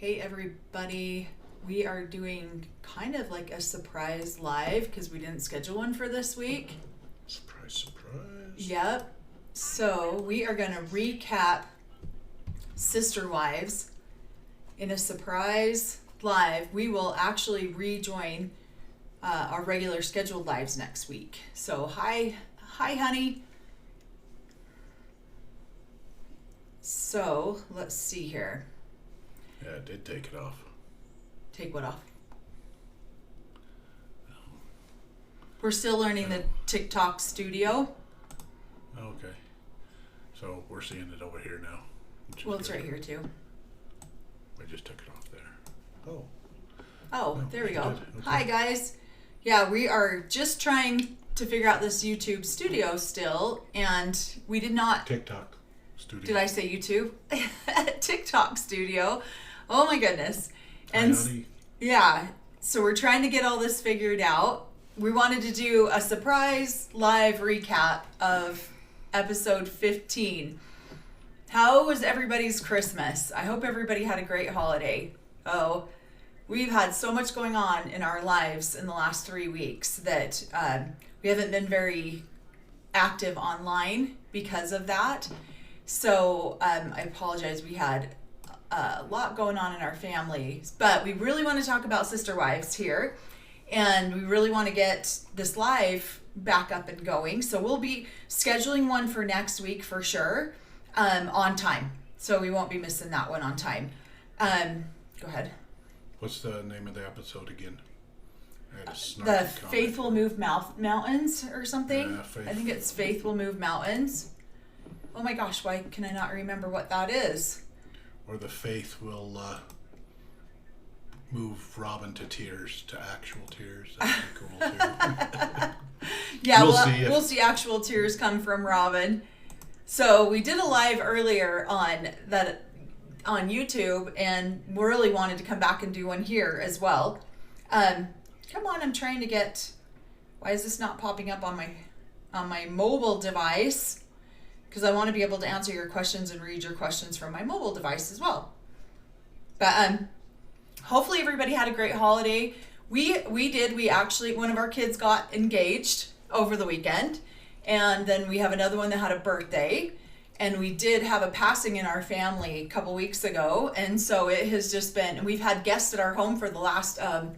Hey everybody, we are doing kind of like a surprise live because we didn't schedule one for this week. Surprise, surprise. Yep. So we are going to recap Sister Wives in a surprise live. We will actually rejoin our regular scheduled lives next week. So hi honey. So let's see here. Yeah, it did take it off. Take what off? We're still learning the TikTok studio. Okay. So we're seeing it over here now. Well, it's right here too. I just took it off there. Oh, there we go. Okay. Hi guys. Yeah, we are just trying to figure out this YouTube studio still, and we did not... TikTok studio. Did I say YouTube? TikTok studio. Oh my goodness. And yeah, so we're trying to get all this figured out. We wanted to do a surprise live recap of episode 15. How was everybody's Christmas? I hope everybody had a great holiday. Oh, we've had so much going on in our lives in the last 3 weeks that we haven't been very active online because of that. So I apologize. We had a lot going on in our family, but we really want to talk about Sister Wives here, and we really want to get this live back up and going. So we'll be scheduling one for next week for sure, on time. So we won't be missing that one on time. Go ahead. What's the name of the episode again? The Faith Will Move Mountains or something. Yeah, I think it's Faith Will Move Mountains. Oh my gosh, why can I not remember what that is? Or the faith will move Robin to tears, to actual tears. That'd be cool too. Yeah, we'll see actual tears come from Robin. So we did a live earlier on YouTube, and we really wanted to come back and do one here as well. Come on, I'm trying to get. Why is this not popping up on my mobile device? Because I want to be able to answer your questions and read your questions from my mobile device as well. But hopefully everybody had a great holiday. We actually, one of our kids got engaged over the weekend, and then we have another one that had a birthday, and we did have a passing in our family a couple weeks ago, and so it has just been, we've had guests at our home for the last 10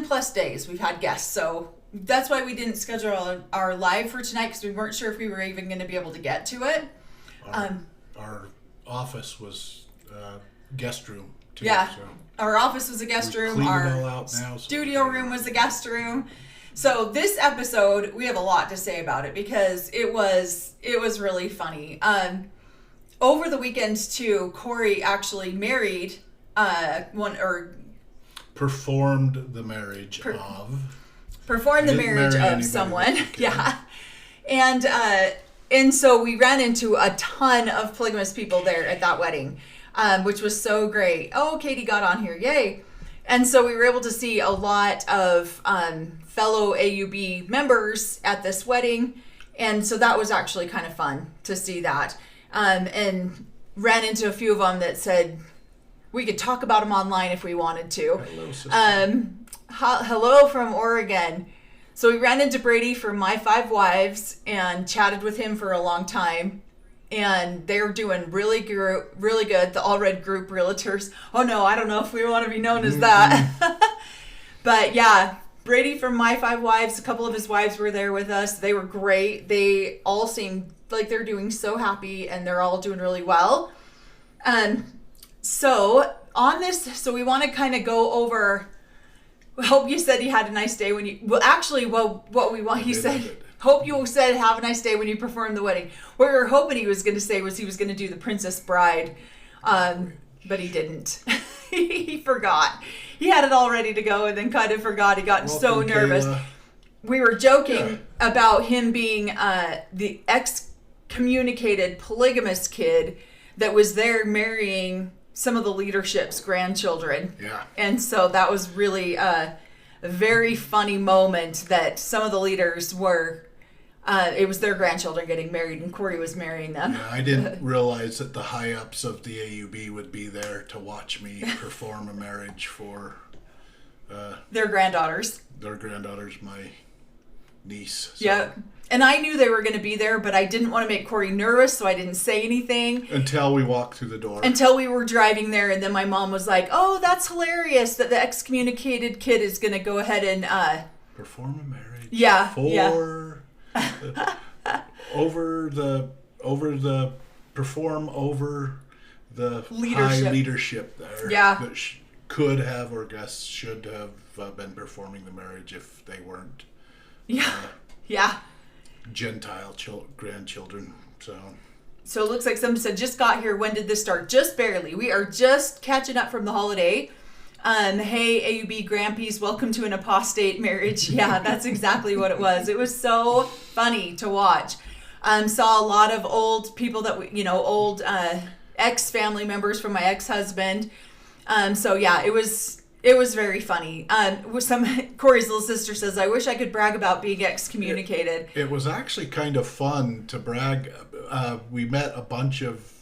plus days. We've had guests, so that's why we didn't schedule our live for tonight, because we weren't sure if we were even going to be able to get to it. Our office was guest room too. Yeah, so our office was a guest room. Our studio room was a guest room. So this episode, we have a lot to say about it because it was really funny. Over the weekend too, Cory actually married performed the marriage of someone. Yeah. And so we ran into a ton of polygamous people there at that wedding, which was so great. Oh, Katie got on here. Yay. And so we were able to see a lot of fellow AUB members at this wedding. And so that was actually kind of fun to see that. And ran into a few of them that said we could talk about them online if we wanted to. Hello, sister. Hello from Oregon. So we ran into Brady from My 5 Wives and chatted with him for a long time. And they're doing really good. The All Red Group Realtors. Oh no, I don't know if we want to be known as that. But yeah, Brady from My 5 Wives, a couple of his wives were there with us. They were great. They all seem like they're doing so happy, and they're all doing really well. So on this, so we want to kind of go over. Hope you said you had a nice day when you. Well, actually, what we want, he said. Hope you said have a nice day when you performed the wedding. What we were hoping he was going to say was he was going to do the Princess Bride, but he didn't. He forgot. He had it all ready to go and then kind of forgot. He got so nervous. Kayla. We were joking about him being the excommunicated polygamist kid that was there marrying some of the leadership's grandchildren. Yeah. And so that was really a very funny moment that some of the leaders were It was their grandchildren getting married, and Cory was marrying them. Yeah, I didn't realize that the high-ups of the AUB would be there to watch me perform a marriage for their granddaughters. Their granddaughters, my niece. So. Yeah. And I knew they were going to be there, but I didn't want to make Cory nervous, so I didn't say anything. Until we walked through the door. Until we were driving there, and then my mom was like, "Oh, that's hilarious that the excommunicated kid is going to go ahead and... perform a marriage. Yeah. For... over the high leadership there. Yeah. That could have, or guess should have been performing the marriage if they weren't. Yeah. Gentile grandchildren. So it looks like someone said, just got here. When did this start? Just barely. We are just catching up from the holiday. Hey, AUB Grampies, welcome to an apostate marriage. Yeah, that's exactly what it was. It was so funny to watch. Saw a lot of old people that, old ex-family members from my ex-husband. So yeah, it was very funny. Cory's little sister says, I wish I could brag about being excommunicated. It was actually kind of fun to brag. We met a bunch of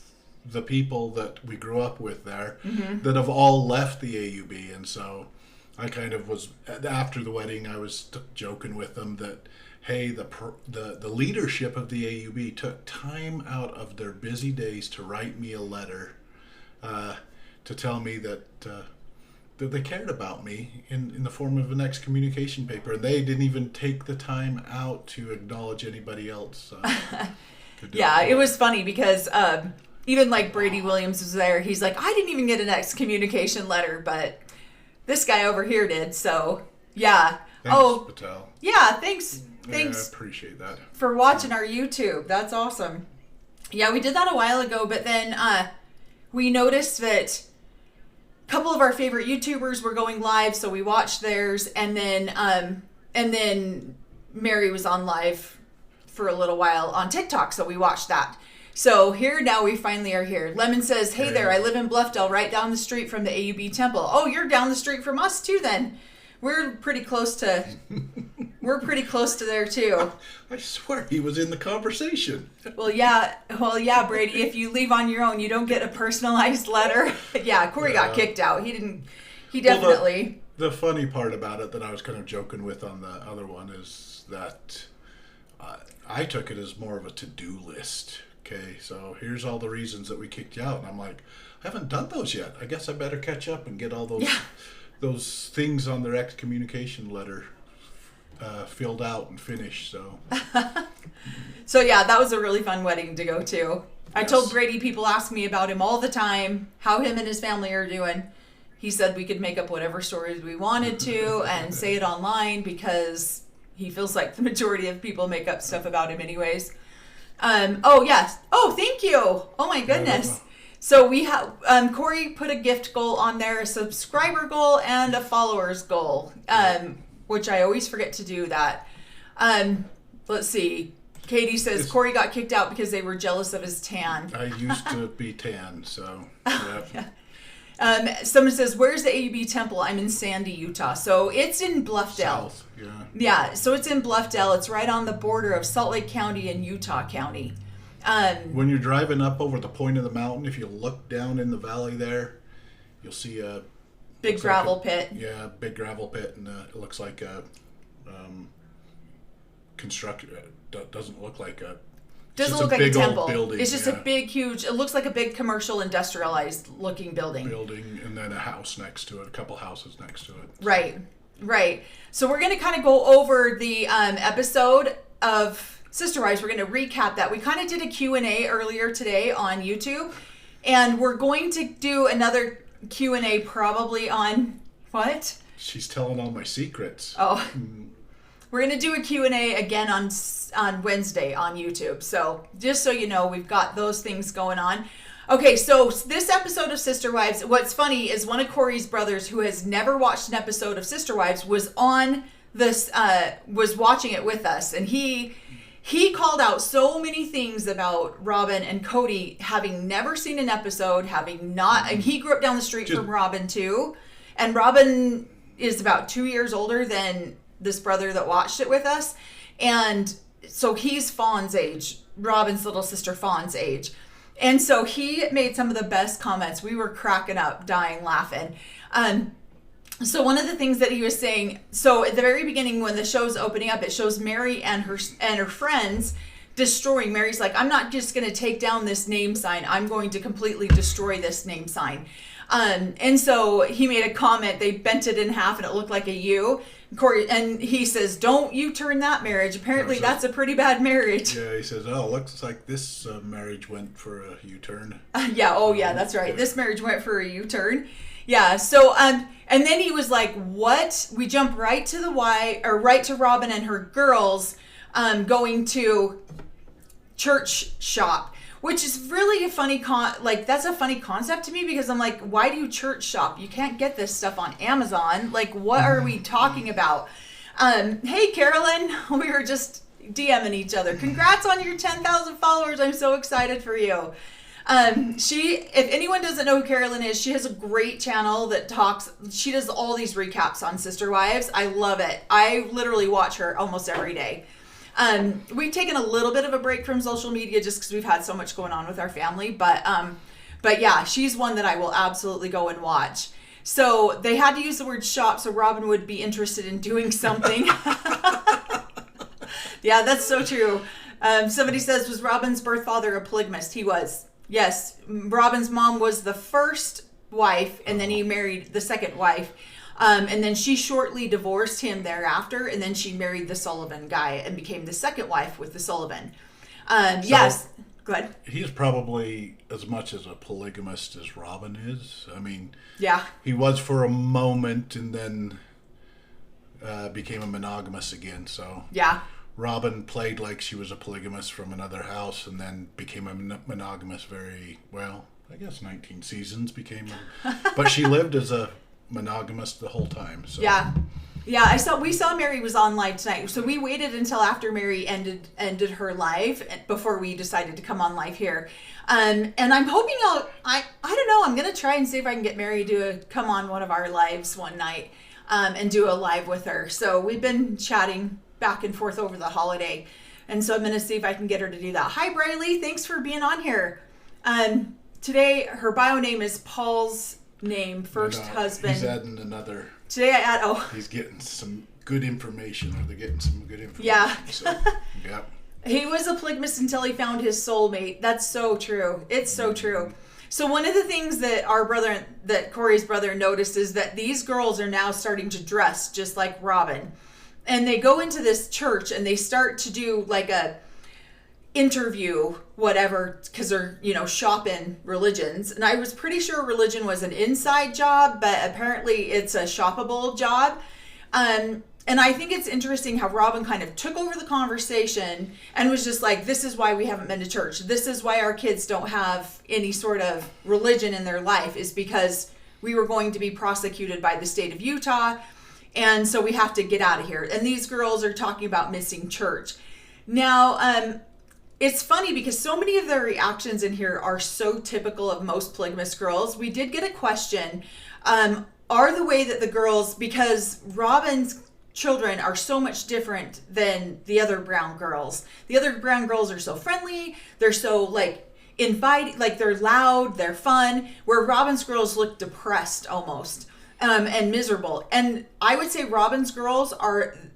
the people that we grew up with there that have all left the AUB. And so I kind of was, after the wedding, I was joking with them that, hey, the leadership of the AUB took time out of their busy days to write me a letter to tell me that they cared about me in the form of an excommunication paper. And they didn't even take the time out to acknowledge anybody else. Yeah, it was funny because even like Brady Williams was there. He's like, I didn't even get an excommunication letter, but this guy over here did. So, yeah. Thanks, Patel. Yeah, thanks. Yeah, Thanks. I appreciate that. For watching our YouTube. That's awesome. Yeah, we did that a while ago, but then we noticed that a couple of our favorite YouTubers were going live, so we watched theirs, and then Mary was on live for a little while on TikTok, so we watched that. So now we finally are here. Lemon says, hey there, I live in Bluffdale, right down the street from the AUB temple. Oh, you're down the street from us too then. We're pretty close to there too. I swear he was in the conversation. Well, yeah, Brady, if you leave on your own, you don't get a personalized letter. Yeah, Cory got kicked out. He definitely. Well, the funny part about it that I was kind of joking with on the other one is that I took it as more of a to-do list. Okay, so here's all the reasons that we kicked you out. And I'm like, I haven't done those yet. I guess I better catch up and get all those things on their excommunication letter filled out and finished. So So yeah, that was a really fun wedding to go to. I told Brady, people ask me about him all the time, how him and his family are doing. He said we could make up whatever stories we wanted to and say it online because he feels like the majority of people make up stuff about him anyways. Oh yes. Oh, thank you. Oh my goodness. So we have Cory put a gift goal on there, a subscriber goal and a followers goal, which I always forget to do that. Let's see. Katie says Cory got kicked out because they were jealous of his tan. I used to be tan, so yeah. Someone says, where's the AUB temple? I'm in Sandy, Utah. So it's in Bluffdale. South, yeah. Yeah, so it's in Bluffdale. It's right on the border of Salt Lake County and Utah County. When you're driving up over the point of the mountain, if you look down in the valley there, you'll see a big gravel pit. Yeah, big gravel pit, and it looks like a doesn't look like a. Doesn't look like a temple. Building, it's just a big, huge. It looks like a big commercial, industrialized looking building. And then a house next to it, a couple houses next to it. Right. So we're going to kind of go over the episode of Sister Wives. We're going to recap that. We kind of did a Q&A earlier today on YouTube, and we're going to do another Q&A probably on what? She's telling all my secrets. Oh. We're going to do a Q&A again on Wednesday on YouTube. So just so you know, we've got those things going on. Okay, so this episode of Sister Wives, what's funny is one of Cory's brothers who has never watched an episode of Sister Wives was on this, was watching it with us. And he called out so many things about Robin and Kody having never seen an episode, and he grew up down the street from Robin too. And Robin is about 2 years older than this brother that watched it with us. And so he's Fawn's age, Robin's little sister Fawn's age. And so he made some of the best comments. We were cracking up, dying, laughing. So one of the things that he was saying, so at the very beginning when the show's opening up, it shows Mary and her friends destroying. Mary's like, I'm not just going to take down this name sign. I'm going to completely destroy this name sign. And so he made a comment. They bent it in half and it looked like a U. Cory, and he says, don't you turn that marriage. Apparently that's a pretty bad marriage. Yeah, he says, oh, looks like this marriage went for a U-turn. Yeah, that's right. Yeah. This marriage went for a U-turn. Yeah, so, and then he was like, what? We jump right to right to Robin and her girls going to church shop, which is really a funny that's a funny concept to me, because I'm like, why do you church shop? You can't get this stuff on Amazon. Like, what are we talking about? Hey, Carolyn, we were just DMing each other. Congrats on your 10,000 followers. I'm so excited for you. If anyone doesn't know who Carolyn is, she has a great channel that she does all these recaps on Sister Wives. I love it. I literally watch her almost every day. We've taken a little bit of a break from social media just because we've had so much going on with our family, but yeah, she's one that I will absolutely go and watch. So they had to use the word shop so Robin would be interested in doing something. Yeah, that's so true. Somebody says, was Robin's birth father a polygamist? He was. Yes, Robin's mom was the first wife, and then he married the second wife. And then she shortly divorced him thereafter, and then she married the Sullivan guy and became the second wife with the Sullivan. Yes, go ahead. He's probably as much as a polygamist as Robin is. I mean, yeah, he was for a moment and then became a monogamous again. So yeah. Robin played like she was a polygamist from another house and then became a monogamous I guess 19 seasons but she lived as a monogamous the whole time. So. Yeah. We saw Mary was on live tonight. So we waited until after Mary ended her live before we decided to come on live here. And I'm hoping I don't know, I'm going to try and see if I can get Mary to come on one of our lives one night and do a live with her. So we've been chatting back and forth over the holiday. And so I'm going to see if I can get her to do that. Hi, Briley. Thanks for being on here. Today, her bio name is Paul's name, first husband. He's adding another. Today I add, He's getting some good information, or they're getting some good information. Yeah. So, yeah. He was a polygamist until he found his soulmate. That's so true. It's so true. So one of the things that Cory's brother noticed is that these girls are now starting to dress just like Robin. And they go into this church and they start to do like a interview, whatever, because they're, shopping religions. And I was pretty sure religion was an inside job, but apparently it's a shoppable job. And I think it's interesting how Robin kind of took over the conversation and was just like, this is why we haven't been to church. This is why our kids don't have any sort of religion in their life, is because we were going to be prosecuted by the state of Utah. And so we have to get out of here. And these girls are talking about missing church. Now, it's funny because so many of their reactions in here are so typical of most polygamous girls. We did get a question, are the way that the girls, because Robin's children are so much different than the other Brown girls. The other Brown girls are so friendly. They're so inviting, they're loud, they're fun, where Robin's girls look depressed almost. And miserable. And I would say Robin's girls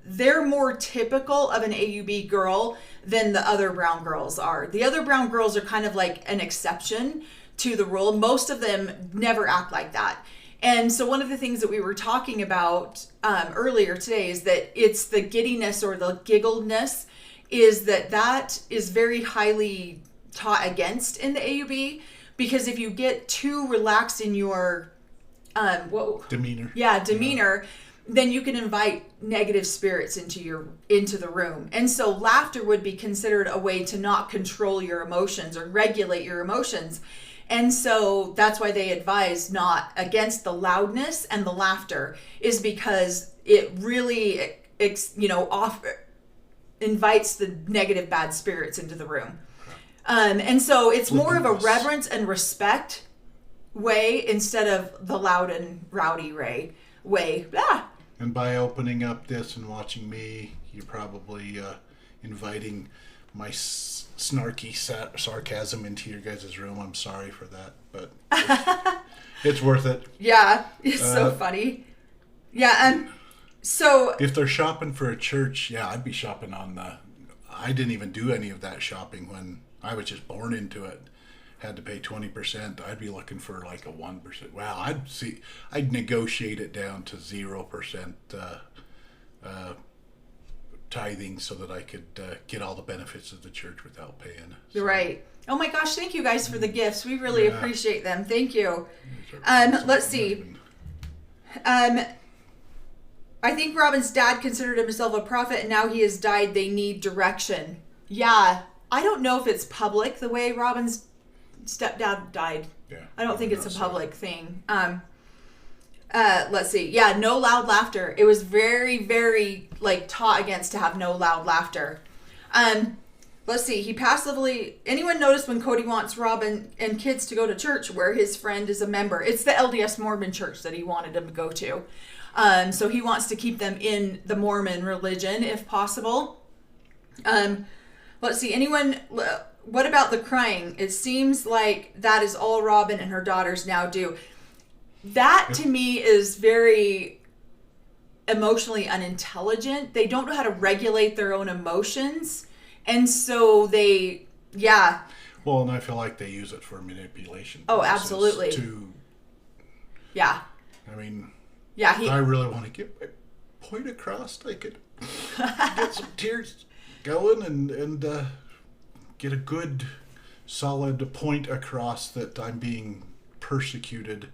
they're more typical of an AUB girl than the other Brown girls are. The other Brown girls are kind of like an exception to the rule. Most of them never act like that. And so one of the things that we were talking about earlier today is that it's the giddiness or the giggledness, is that is very highly taught against in the AUB, because if you get too relaxed in your demeanor. Yeah, demeanor. Then you can invite negative spirits into the room. And so laughter would be considered a way to not control your emotions or regulate your emotions. And so that's why they advise not against the loudness and the laughter, is because it really invites the negative bad spirits into the room. And so it's more of a reverence and respect way instead of the loud and rowdy way. Ah. And by opening up this and watching me, you probably inviting my snarky sarcasm into your guys' room. I'm sorry for that, but it's worth it. Yeah, it's so funny. Yeah, so if they're shopping for a church, yeah, I'd be shopping on the... I didn't even do any of that shopping when I was just born into it. Had to pay 20%. I'd be looking for like a 1%. Well, I'd negotiate it down to 0% tithing so that I could get all the benefits of the church without paying. So. Right. Oh my gosh, thank you guys for the gifts. We really appreciate them. Thank you. Let's see. I think Robin's dad considered himself a prophet and now he has died. They need direction. Yeah. I don't know if it's public the way Robin's stepdad died. Yeah. I don't think it's a public thing. Let's see. Yeah, no loud laughter. It was very, very taught against to have no loud laughter. Let's see. He passively... Anyone notice when Kody wants Robin and kids to go to church where his friend is a member? It's the LDS Mormon church that he wanted them to go to. So he wants to keep them in the Mormon religion if possible. Let's see. Anyone... What about the crying? It seems like that is all Robin and her daughters now do. That to me is very emotionally unintelligent. They don't know how to regulate their own emotions. And so they, Well, and I feel like they use it for manipulation. Oh, absolutely. Yeah. I mean, yeah, I really want to get my point across. I could get some tears going and get a good, solid point across that I'm being persecuted.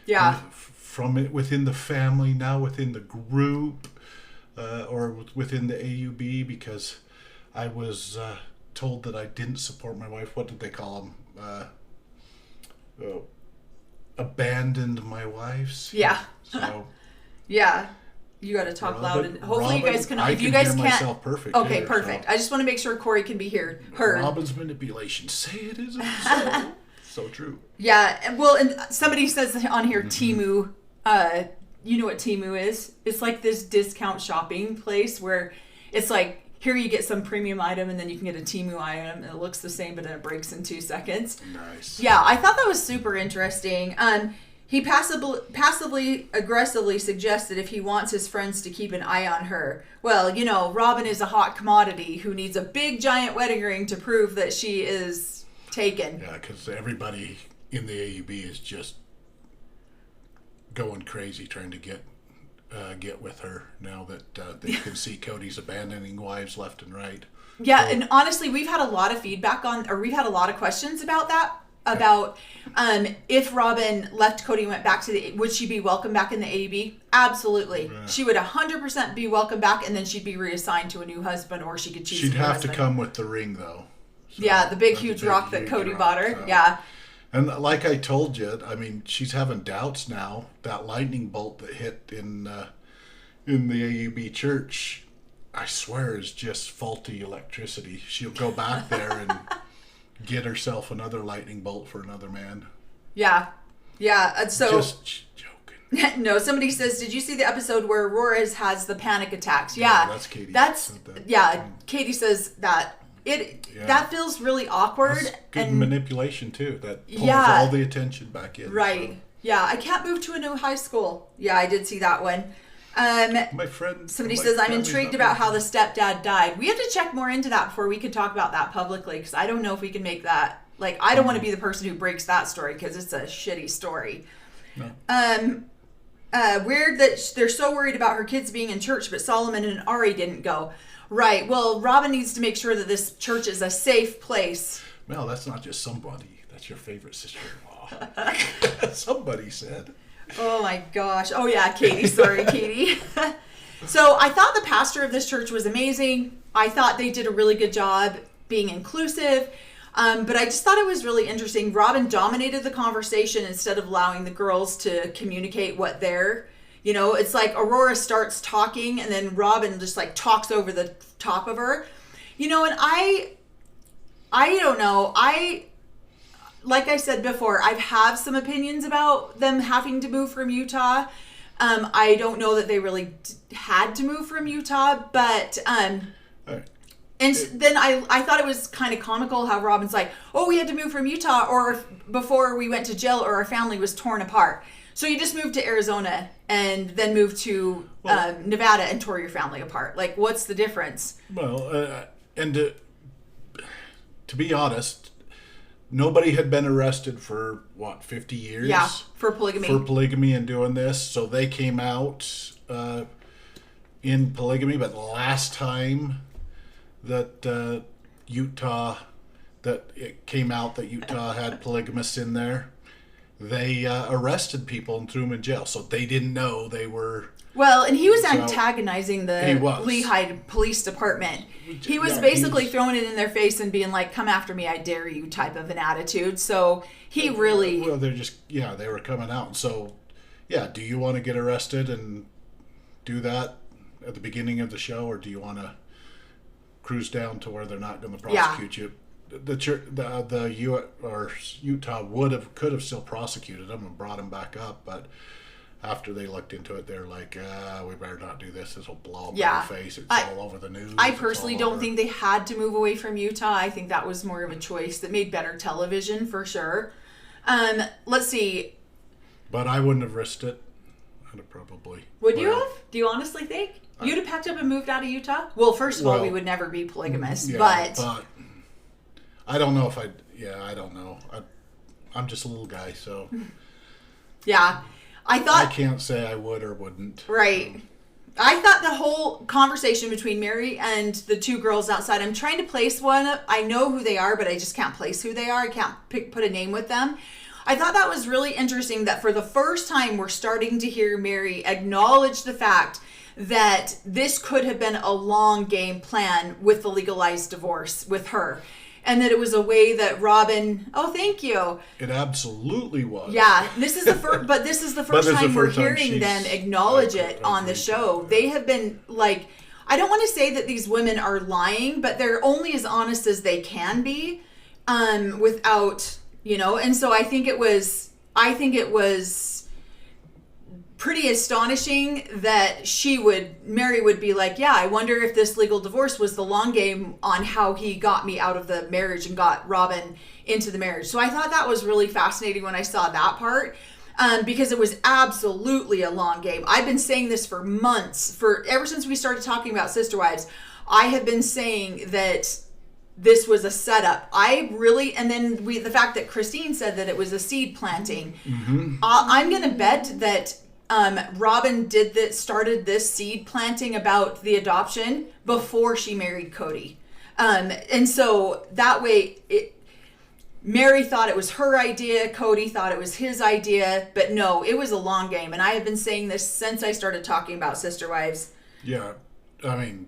Yeah. From it within the family, now within the group, or within the AUB, because I was told that I didn't support my wife. What did they call them? Abandoned my wives. Yeah. So. Yeah. You got to talk loud, and hopefully you guys can. If you guys can't, myself perfect. Okay, here, perfect. So. I just want to make sure Cory can be heard. Robin's manipulation. Say it isn't so. So true. Yeah. Well, and somebody says on here, Temu. You know what Temu is? It's like this discount shopping place where it's like, here you get some premium item and then you can get a Temu item and it looks the same, but then it breaks in 2 seconds. Nice. Yeah, I thought that was super interesting. He passively aggressively suggested if he wants his friends to keep an eye on her. Well, Robin is a hot commodity who needs a big giant wedding ring to prove that she is taken. Yeah, because everybody in the AUB is just going crazy trying to get with her now that they can see Kody's abandoning wives left and right. Yeah, so, and honestly, we've had a lot of feedback we've had a lot of questions about that. About if Robin left Kody and went back to would she be welcome back in the AUB? Absolutely. Yeah. She would 100% be welcome back, and then she'd be reassigned to a new husband, or she could choose She'd a new have husband. to come with the ring, though. So yeah, the big, huge rock that Kody bought her. So. Yeah. And like I told you, I mean, she's having doubts now. That lightning bolt that hit in the AUB church, I swear, is just faulty electricity. She'll go back there and get herself another lightning bolt for another man. Yeah. Yeah. So just joking. No, somebody says, did you see the episode where Aurora has the panic attacks? Yeah. That's Katie. Katie says that. That feels really awkward. That's good manipulation too. That pulls all the attention back in. Right. So. Yeah. I can't move to a new high school. Yeah, I did see that one. My friend. Somebody says, I'm intrigued about how the stepdad died. We have to check more into that before we could talk about that publicly, because I don't know if we can make that. I don't want to be the person who breaks that story because it's a shitty story. No. Weird that they're so worried about her kids being in church, but Solomon and Ari didn't go. Right. Well, Robin needs to make sure that this church is a safe place. Well, that's not just somebody. That's your favorite sister-in-law. Somebody said. Oh my gosh. Oh yeah, Katie. Sorry, Katie. So I thought the pastor of this church was amazing. I thought they did a really good job being inclusive. But I just thought it was really interesting. Robin dominated the conversation instead of allowing the girls to communicate what they're, it's like Aurora starts talking and then Robin just talks over the top of her, and I don't know. Like I said before, I have some opinions about them having to move from Utah. I don't know that they really had to move from Utah, but And then I thought it was kind of comical how Robin's like, oh, we had to move from Utah or before we went to jail or our family was torn apart. So you just moved to Arizona and then moved to Nevada and tore your family apart. Like, what's the difference? Well, and to be honest, nobody had been arrested for, 50 years? Yeah, for polygamy. For polygamy and doing this. So they came out in polygamy, but the last time that Utah, that it came out that Utah had polygamists in there, they arrested people and threw them in jail. So they didn't know they were... Well, and he was antagonizing the Lehigh Police Department. He was basically throwing it in their face and being like, come after me, I dare you type of an attitude. So he really... Well, they're just, they were coming out. So, do you want to get arrested and do that at the beginning of the show, or do you want to cruise down to where they're not going to prosecute you? Utah could have still prosecuted him and brought him back up, but after they looked into it, they're like, we better not do this. This will blow up in our face. It's all over the news. I personally don't think they had to move away from Utah. I think that was more of a choice that made better television for sure. Let's see. But I wouldn't have risked it. I'd have probably. Would you have? Do you honestly think? You'd have packed up and moved out of Utah? Well, first of all, we would never be polygamists, but I don't know if I don't know. I'm just a little guy, so. Yeah. I can't say I would or wouldn't. Right. I thought the whole conversation between Mary and the two girls outside, I'm trying to place one. I know who they are, but I just can't place who they are. I can't put a name with them. I thought that was really interesting that for the first time, we're starting to hear Mary acknowledge the fact that this could have been a long game plan with the legalized divorce with her. And that it was a way that Robin... Oh, thank you. It absolutely was. Yeah, this is the first, but this is the first time we're hearing them acknowledge it on the show. They have been like, I don't want to say that these women are lying, but they're only as honest as they can be, without, And so I think it was pretty astonishing that Mary would be like, yeah, I wonder if this legal divorce was the long game on how he got me out of the marriage and got Robin into the marriage. So I thought that was really fascinating when I saw that part, because it was absolutely a long game. I've been saying this for months, ever since we started talking about Sister Wives. I have been saying that this was a setup. And then the fact that Christine said that it was a seed planting. Mm-hmm. I'm going to bet that Robin started this seed planting about the adoption before she married Kody. And so that way Mary thought it was her idea, Kody thought it was his idea, but no, it was a long game. And I have been saying this since I started talking about Sister Wives. Yeah. I mean,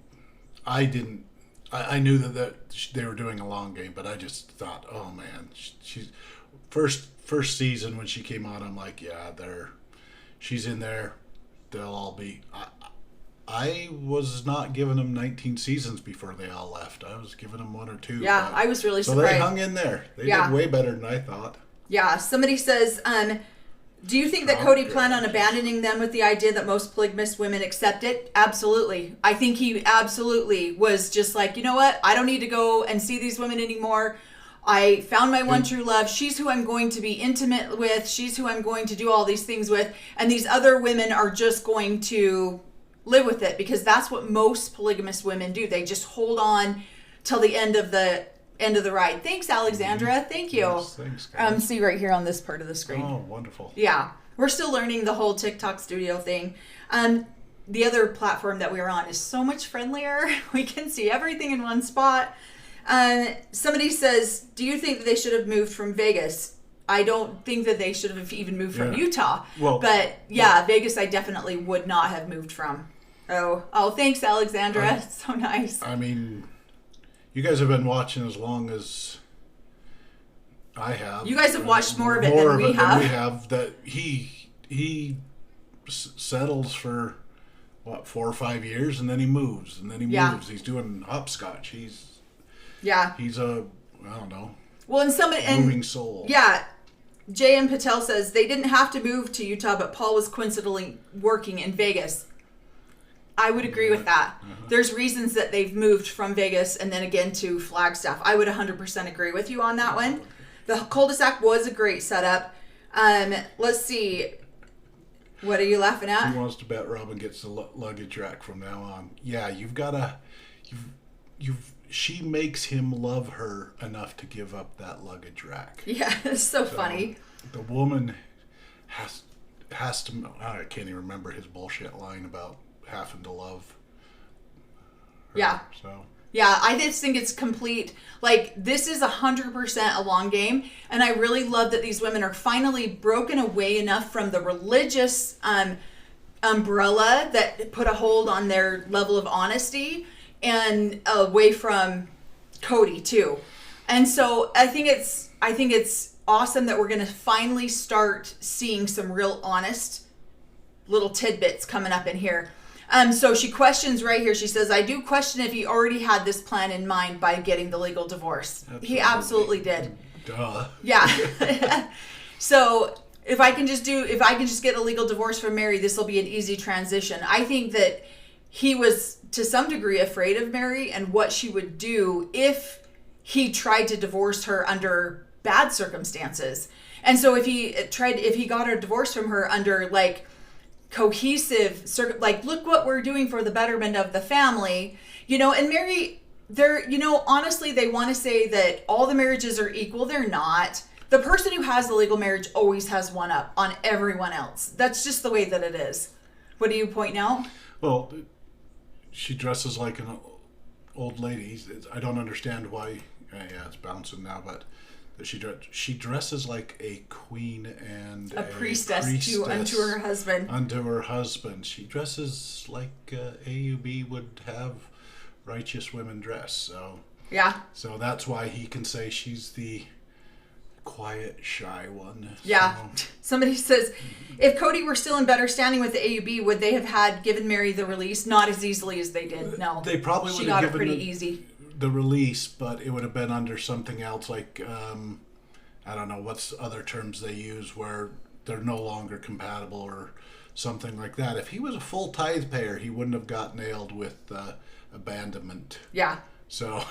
I knew that they were doing a long game, but I just thought, oh man, she's first season when she came on, I'm like, yeah, she's in there. They'll all be... I was not giving them 19 seasons before they all left. I was giving them 1 or 2. Yeah, I was really surprised. So they hung in there. They did way better than I thought. Yeah, somebody says, do you think that Kody planned on abandoning them with the idea that most polygamous women accept it? Absolutely. I think he absolutely was just like, you know what? I don't need to go and see these women anymore. I found my one true love. She's who I'm going to be intimate with. She's who I'm going to do all these things with. And these other women are just going to live with it, because that's what most polygamous women do. They just hold on till the end of the ride. Thanks, Alexandra. Thank you. Yes, thanks, guys. See right here on this part of the screen. Oh, wonderful. Yeah. We're still learning the whole TikTok studio thing. The other platform that we're on is so much friendlier. We can see everything in one spot. Somebody says, do you think that they should have moved from Vegas? I don't think that they should have even moved from Utah. Vegas I definitely would not have moved from. Oh, thanks, Alexandra. So nice. I mean, you guys have been watching as long as I have. You guys have watched more of it than we have. That he settles for 4 or 5 years, and then he moves, moves. He's doing hopscotch. He's a, I don't know. Well, moving soul. Yeah. J.M. Patel says they didn't have to move to Utah, but Paul was coincidentally working in Vegas. I would agree with that. There's reasons that they've moved from Vegas and then again to Flagstaff. I would 100% agree with you on that one. The cul-de-sac was a great setup. Let's see. What are you laughing at? He wants to bet Robin gets the luggage rack from now on. Yeah, you've got to... She makes him love her enough to give up that luggage rack. Yeah, it's so funny. The woman has to... I can't even remember his bullshit line about having to love her. Yeah. So... Yeah, I just think it's complete. Like, this is 100% a long game. And I really love that these women are finally broken away enough from the religious umbrella that put a hold on their level of honesty and away from Kody, too. And so I think it's awesome that we're going to finally start seeing some real honest little tidbits coming up in here. So she questions right here. She says, I do question if he already had this plan in mind by getting the legal divorce. Absolutely. He absolutely did. Duh. Yeah. So if I can just get a legal divorce from Mary, this will be an easy transition. I think that he was to some degree afraid of Mary and what she would do if he tried to divorce her under bad circumstances. And so if he got a divorce from her under like cohesive, like, look what we're doing for the betterment of the family, and Mary, honestly, they want to say that all the marriages are equal. They're not. The person who has the legal marriage always has one up on everyone else. That's just the way that it is. What do you point out? Well, she dresses like an old lady. I don't understand why. Yeah, it's bouncing now, but she dresses like a queen and a priestess unto her husband. Unto her husband. She dresses like AUB would have righteous women dress. So yeah. So that's why he can say she's the quiet, shy one. Yeah. So. Somebody says, if Kody were still in better standing with the AUB, would they have had given Mary the release? Not as easily as they did. No. They probably would have given it pretty easy. The release, but it would have been under something else, like I don't know what's other terms they use where they're no longer compatible or something like that. If he was a full tithe payer, he wouldn't have got nailed with abandonment. Yeah. So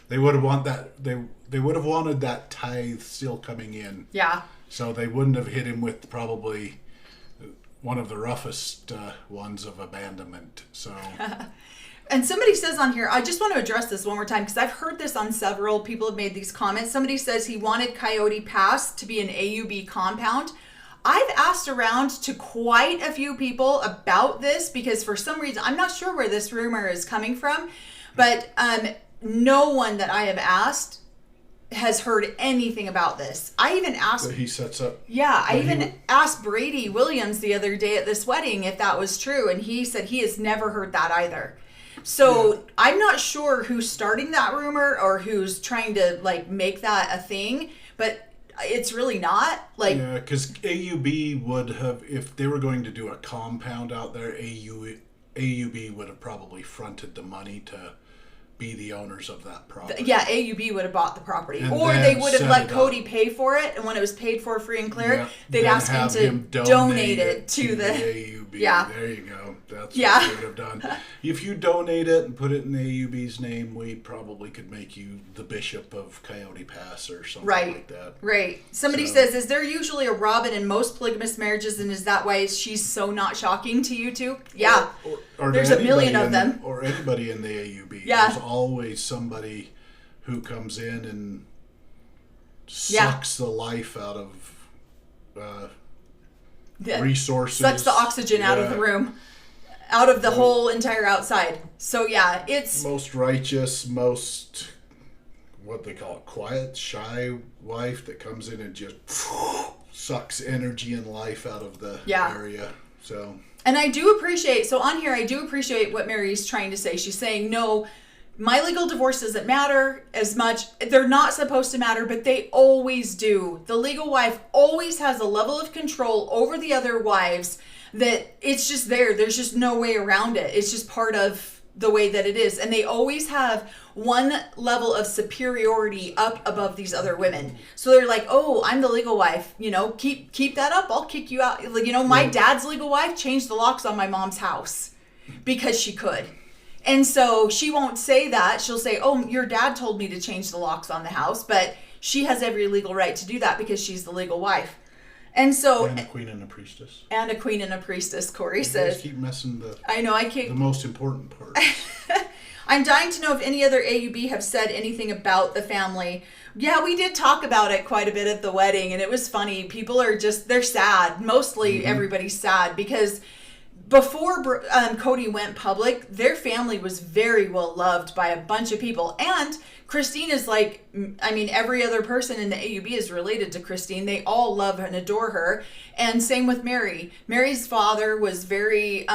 they would have they would have wanted that tithe still coming in. Yeah. So they wouldn't have hit him with probably one of the roughest ones of abandonment. So. And somebody says on here, I just want to address this one more time because I've heard this on several people have made these comments. Somebody says he wanted Coyote Pass to be an AUB compound. I've asked around to quite a few people about this because for some reason, I'm not sure where this rumor is coming from, but no one that I have asked has heard anything about this. I even asked... That he sets up... Yeah, I even asked Brady Williams the other day at this wedding if that was true, and he said he has never heard that either. So yeah. I'm not sure who's starting that rumor or who's trying to like make that a thing, but it's really not. Yeah, because AUB would have, if they were going to do a compound out there, AUB would have probably fronted the money to be the owners of that property. Yeah, AUB would have bought the property. Or they would have let Kody pay for it, and when it was paid for free and clear, they'd ask him to donate it to the AUB. Yeah. There you go. That's what they would have done. If you donate it and put it in the AUB's name, we probably could make you the bishop of Coyote Pass or something like that. Right. Somebody says, is there usually a Robin in most polygamous marriages, and is that why she's so not shocking to you two? Yeah. Or there's a million of them. Or anybody in the AUB. Yeah. There's always somebody who comes in and sucks the life out of resources. Sucks the oxygen out of the room. Out of the whole entire outside. So yeah, it's... Most righteous, most, what they call it, quiet, shy wife that comes in and just sucks energy and life out of the area. So... And I do appreciate, so on here, I do appreciate what Mary's trying to say. She's saying, no, my legal divorce doesn't matter as much. They're not supposed to matter, but they always do. The legal wife always has a level of control over the other wives that it's just there. There's just no way around it. It's just part of the way that it is. And they always have one level of superiority up above these other women. So they're like, oh, I'm the legal wife. Keep that up. I'll kick you out. Like, my dad's legal wife changed the locks on my mom's house. because she could. And so she won't say that. She'll say, oh, your dad told me to change the locks on the house, but she has every legal right to do that because she's the legal wife. And so, and a queen and a priestess. And a queen and a priestess, Cory says. Just keep messing the most important part. I'm dying to know if any other AUB have said anything about the family. Yeah, we did talk about it quite a bit at the wedding, and it was funny. People are they're sad. Mostly everybody's sad because before Kody went public, their family was very well loved by a bunch of people. And Christine is every other person in the AUB is related to Christine. They all love and adore her. And same with Mary. Mary's father was very,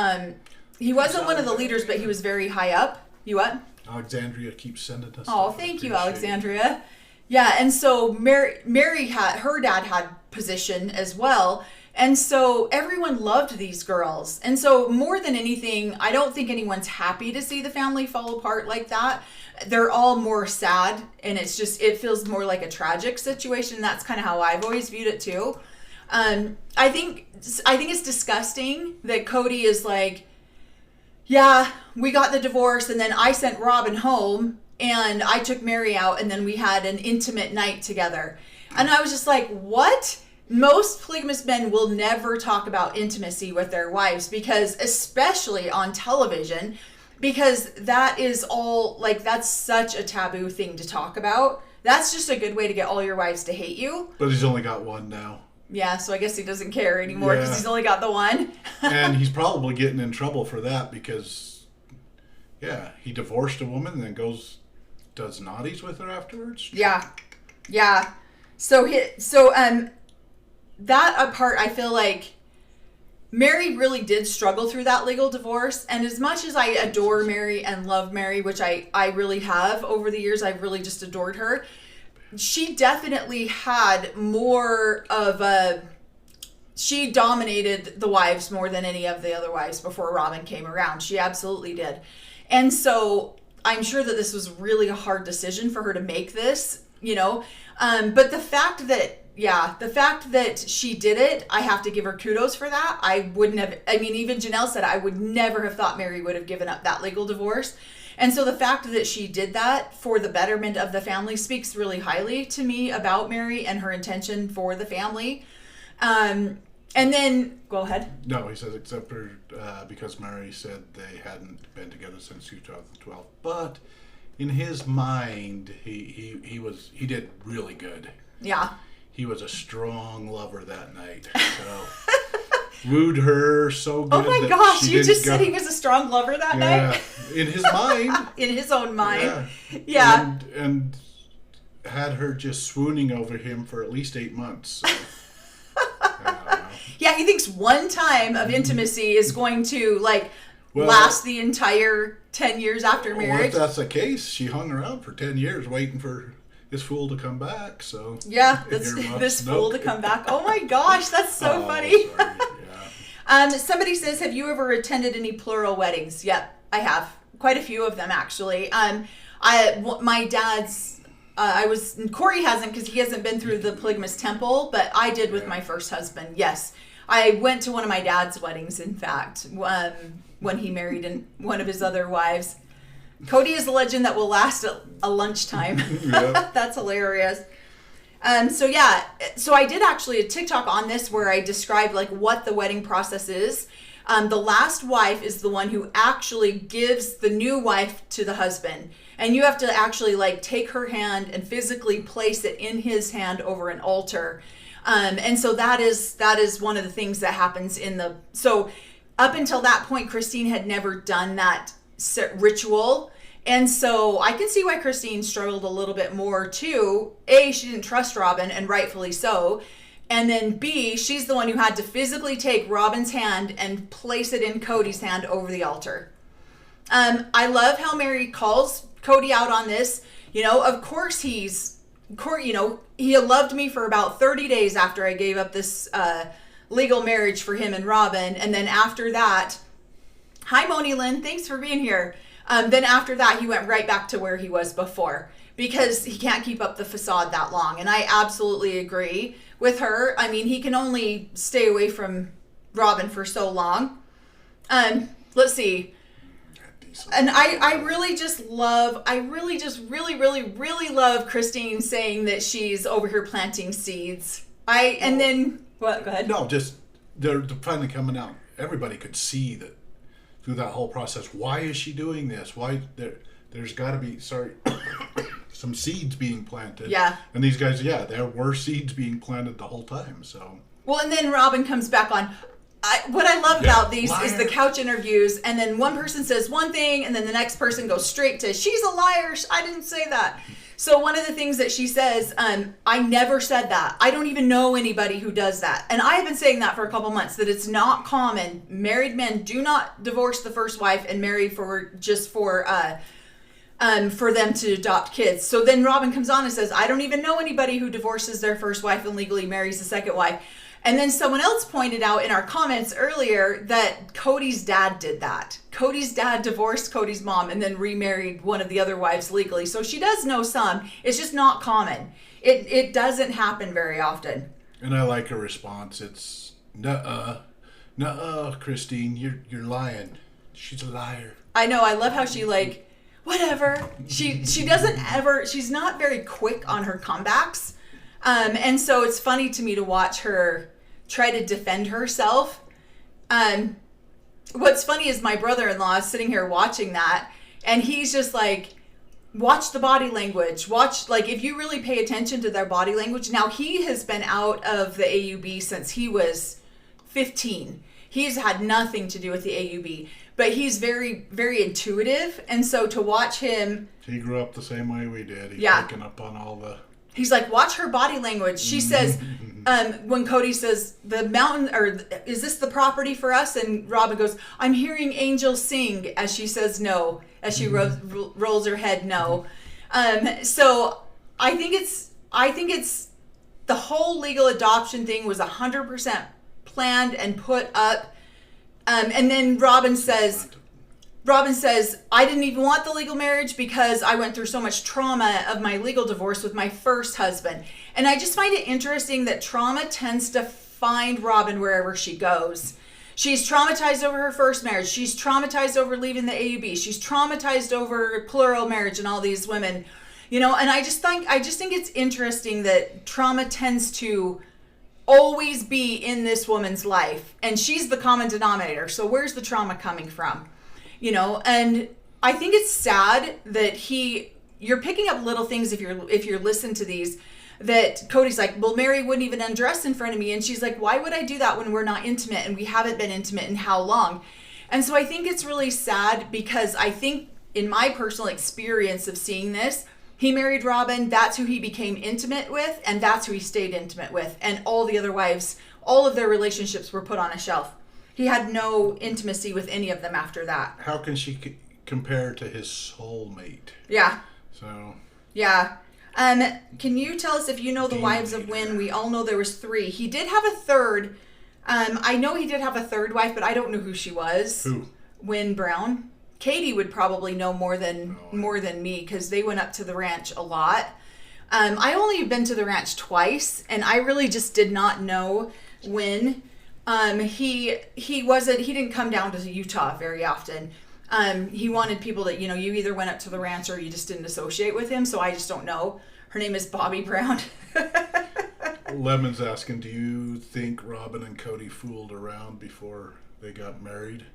he wasn't one of the leaders, but he was very high up. You what? Alexandria keeps sending us. Oh, thank you, Alexandria. Yeah, and so Mary her dad had position as well. And so everyone loved these girls. And so more than anything, I don't think anyone's happy to see the family fall apart like that. They're all more sad, and it feels more like a tragic situation. That's kind of how I've always viewed it too. I think it's disgusting that Kody is like, yeah, we got the divorce, and then I sent Robin home, and I took Mary out, and then we had an intimate night together. And I was just like, what? Most polygamous men will never talk about intimacy with their wives, because especially on television, because that is all that's such a taboo thing to talk about. That's just a good way to get all your wives to hate you. But he's only got one now. Yeah, so I guess he doesn't care anymore because he's only got the one. And he's probably getting in trouble for that because, he divorced a woman and then does naughties with her afterwards. Yeah. So that part, I feel like Mary really did struggle through that legal divorce. And as much as I adore Mary and love Mary, which I really have over the years, I've really just adored her. She definitely had more of she dominated the wives more than any of the other wives before Robin came around. She absolutely did. And so I'm sure that this was really a hard decision for her to make this, but the fact that she did it, I have to give her kudos for that. I wouldn't have, even Janelle said I would never have thought Mary would have given up that legal divorce. And so the fact that she did that for the betterment of the family speaks really highly to me about Mary and her intention for the family. And then, go ahead. No, he says except for because Mary said they hadn't been together since 2012. But in his mind, he did really good. Yeah. He was a strong lover that night. So wooed her so good. Oh my gosh, you just said he was a strong lover that night? In his mind. In his own mind. Yeah. And had her just swooning over him for at least 8 months. So. Yeah, he thinks one time of intimacy is going to last the entire 10 years after marriage. Well, if that's the case, she hung around for 10 years waiting for this fool to come back. So yeah, this fool to come back. Oh my gosh, that's so funny. Sorry. Yeah. Somebody says, have you ever attended any plural weddings? Yep, I have. Quite a few of them, actually. My dad's, Cory hasn't because he hasn't been through the polygamous temple, but I did with my first husband. Yes. I went to one of my dad's weddings, in fact, when he married one of his other wives. Kody is a legend that will last a lunchtime. Yep. That's hilarious. So I did actually a TikTok on this where I described what the wedding process is. The last wife is the one who actually gives the new wife to the husband. And you have to actually take her hand and physically place it in his hand over an altar. And so that is one of the things that happens so up until that point, Christine had never done that ritual. And so I can see why Christine struggled a little bit more too. A, she didn't trust Robin, and rightfully so. And then B, she's the one who had to physically take Robin's hand and place it in Kody's hand over the altar. I love how Mary calls Kody out on this. Of course he loved me for about 30 days after I gave up this legal marriage for him and Robin. And then after that, hi Moni Lynn, thanks for being here. Then after that, he went right back to where he was before because he can't keep up the facade that long. And I absolutely agree with her. He can only stay away from Robin for so long. Let's see. So. And I really just love, really love Christine saying that she's over here planting seeds. And then, what? Go ahead. No, just, they're finally coming out. Everybody could see that through that whole process. Why is she doing this? Why, there's got to be, some seeds being planted. Yeah. And these guys, there were seeds being planted the whole time, so. Well, and then Robin comes back on. What I love about these is the couch interviews, and then one person says one thing, and then the next person goes straight to, she's a liar, I didn't say that. So one of the things that she says, I never said that. I don't even know anybody who does that. And I have been saying that for a couple months, that it's not common. Married men do not divorce the first wife and marry for them to adopt kids. So then Robin comes on and says, I don't even know anybody who divorces their first wife and legally marries the second wife. And then someone else pointed out in our comments earlier that Kody's dad did that. Kody's dad divorced Kody's mom and then remarried one of the other wives legally. So she does know some. It's just not common. It doesn't happen very often. And I like her response. It's, nuh-uh, Christine, you're lying. She's a liar. I know. I love how she whatever. She doesn't ever, she's not very quick on her comebacks. And so it's funny to me to watch her try to defend herself. What's funny is my brother-in-law is sitting here watching that, and he's just like, watch the body language. Watch, if you really pay attention to their body language. Now, he has been out of the AUB since he was 15. He's had nothing to do with the AUB, but he's very, very intuitive. And so to watch him... He grew up the same way we did. He's picking up on all the... He's like, watch her body language. She says, when Kody says, the mountain, or is this the property for us? And Robin goes, I'm hearing angels sing, as she says no, as she rolls her head no. So I think it's the whole legal adoption thing was 100% planned and put up. And then Robin says, I didn't even want the legal marriage because I went through so much trauma of my legal divorce with my first husband. And I just find it interesting that trauma tends to find Robin wherever she goes. She's traumatized over her first marriage. She's traumatized over leaving the AUB. She's traumatized over plural marriage and all these women, and I just think it's interesting that trauma tends to always be in this woman's life, and she's the common denominator. So where's the trauma coming from? And I think it's sad that you're picking up little things if you're listening to these, that Kody's like, well, Mary wouldn't even undress in front of me. And she's like, why would I do that when we're not intimate and we haven't been intimate in how long? And so I think it's really sad because I think in my personal experience of seeing this, he married Robin, that's who he became intimate with, and that's who he stayed intimate with. And all the other wives, all of their relationships were put on a shelf. He had no intimacy with any of them after that. How can she compare to his soulmate? Yeah. So. Yeah. Can you tell us if you know the wives of Wynn? We all know there was 3. He did have a third. I know he did have a third wife, but I don't know who she was. Who? Wynn Brown. Katie would probably know more than me because they went up to the ranch a lot. I only have been to the ranch twice, and I really just did not know Wynn. He didn't come down to Utah very often. He wanted people that, you either went up to the ranch or you just didn't associate with him. So I just don't know. Her name is Bobby Brown. Lemon's asking, do you think Robin and Kody fooled around before they got married?